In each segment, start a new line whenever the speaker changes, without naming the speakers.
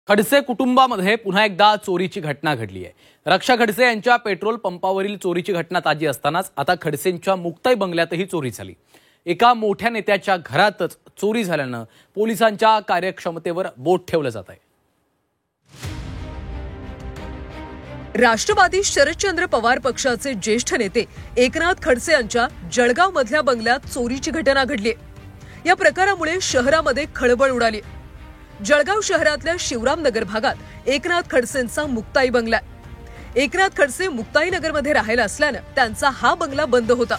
खडसे कुटुंबामध्ये पुन्हा एकदा चोरीची घटना घडली आहे। रक्षा खडसे यांच्या पेट्रोल पंपावरील चोरीची घटना ताजी असतानाच आता खडसेंच्या मुक्ताई बंगल्यातही चोरी झाली। एका मोठ्या नेत्याच्या घरातच चोरी झाल्यानं पोलिसांच्या कार्यक्षमतेवर बोट ठेवलं जात आहे।
राष्ट्रवादी शरदचंद्र पवार पक्षाचे ज्येष्ठ नेते एकनाथ खडसे यांच्या जळगाव मधल्या बंगल्यात चोरीची घटना घडली। या प्रकारामुळे शहरामध्ये खळबळ उडाली। जळगाव शहरातल्या शिवरामनगर भागात एकनाथ खडसेंचा मुक्ताई बंगला। एकनाथ खडसे मुक्ताईनगरमध्ये राहायला असल्यानं त्यांचा हा बंगला बंद होता।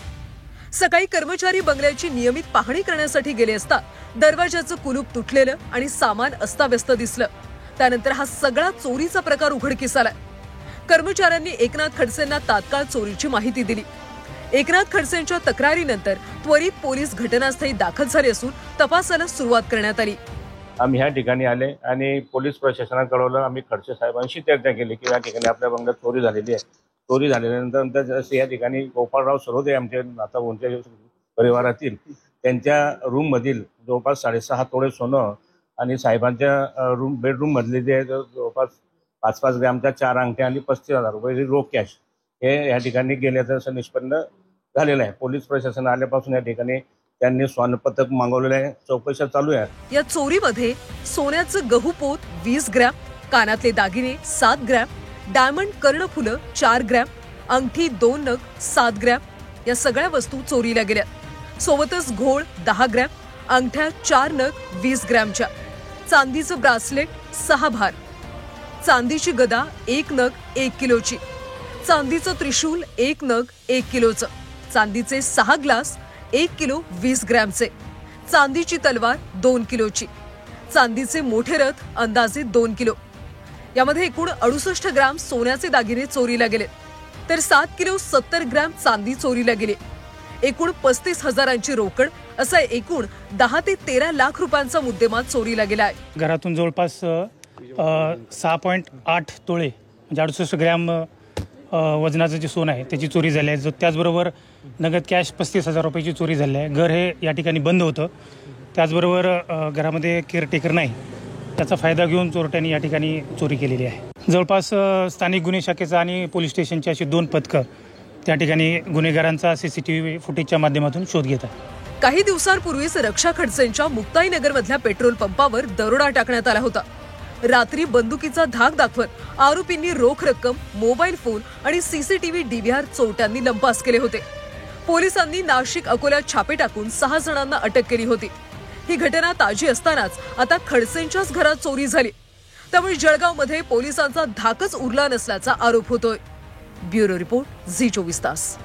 सकाळी कर्मचारी बंगल्याची नियमित पाहणी करण्यासाठी गेले असता दरवाजाचं कुलूप तुटलेलं आणि सामान अस्ताव्यस्त दिसलं। त्यानंतर हा सगळा चोरीचा प्रकार उघडकीस आला। कर्मचाऱ्यांनी एकनाथ खडसेंना तात्काळ चोरीची माहिती दिली। एकनाथ खडसेंच्या तक्रारीनंतर त्वरित पोलीस घटनास्थळी दाखल झाले असून तपासाला सुरुवात करण्यात आली।
आम्ही ह्या ठिकाणी आले आणि पोलीस प्रशासनाला कळवलं। आम्ही खडसे साहेबांशी चर्चा केली की या ठिकाणी आपल्या बंगल्यात चोरी झालेली आहे। चोरी झाल्यानंतर या ठिकाणी गोपाळराव सरोदे आमचे नातावंच्या परिवारातील त्यांच्या रूम मधील जवळपास 6.5 तोळे सोनं आणि साहेबांच्या बेडरूम मधले जे जवळपास 5-5 ग्रॅमच्या 4 अंगठ्या आणि 35,000 रुपये रोख कॅश हे या ठिकाणी गेल्याचं असं निष्पन्न झालेलं आहे। पोलीस प्रशासन आल्यापासून या ठिकाणी त्यांनी स्वर्ण मागवलेलं आहे। चौकशा चालू आहे।
या चोरीमध्ये सोन्याचं गहूपोत 20 ग्रॅम, कानातले दागिने 7 ग्रॅम, डायमंड कर्णफुलं 4 ग्रॅम, अंगठी 2 नग 7 ग्रॅम या सगळ्या वस्तू चोरीला गेल्या। सोबतच घोळ 10 ग्रॅम, अंगठ्या 4 नग 20 ग्रॅमच्या, चांदीचं ब्रासलेट 6 भार, चांदीची गदा 1 नग 1 किलोची, चांदीचं त्रिशूल 1 नग 1 किलोचं, चांदीचे 6 ग्लास 1 किलो 20 ग्रॅमचे, चांदीची तलवार 2 किलोची, चांदीचे मोठे रथ अंदाजे 2 किलो। यामध्ये एकूण 68 ग्रॅम सोन्याचे दागिने चोरीला गेले, तर 7 किलो 70 ग्रॅम चांदी चोरीला गेली। एकूण 35,000ची रोकड असा एकूण 10 ते 13 लाख रुपयांचा मुद्देमाल चोरीला गेला आहे।
घरातून जवळपास 6.8 तोळे म्हणजे 68 ग्रॅम वजनाचं जे सोनं आहे त्याची चोरी झाली आहे। त्याचबरोबर नगद कॅश 35,000 रुपयाची चोरी झाली आहे। घर हे या ठिकाणी बंद होतं। त्याचबरोबर घरामध्ये केअरटेकर नाही, त्याचा फायदा घेऊन चोरट्यांनी या ठिकाणी चोरी केलेली आहे। जवळपास स्थानिक गुन्हे शाखेचा आणि पोलीस स्टेशनची अशी 2 पथकं त्या ठिकाणी गुन्हेगारांचा CCTV फुटेजच्या माध्यमातून शोध घेत आहेत।
काही दिवसांपूर्वीच रक्षा खडसेंच्या मुक्ताईनगरमधल्या पेट्रोल पंपावर दरोडा टाकण्यात आला होता। रात्री बंदुकीचा धाक दाखवत आरोपींनी रोख रक्कम, मोबाईल फोन आणि CCTV DVR चोरट्यांनी लंपास केले होते। पोलिसांनी नाशिक, अकोल्यात छापे टाकून 6 जणांना अटक केली होती। ही घटना ताजी असतानाच आता खडसेंच्याच घरात चोरी झाली, त्यामुळे जळगावमध्ये पोलिसांचा धाकच उरला नसल्याचा आरोप होतोय। ब्युरो रिपोर्ट, झी 24 तास।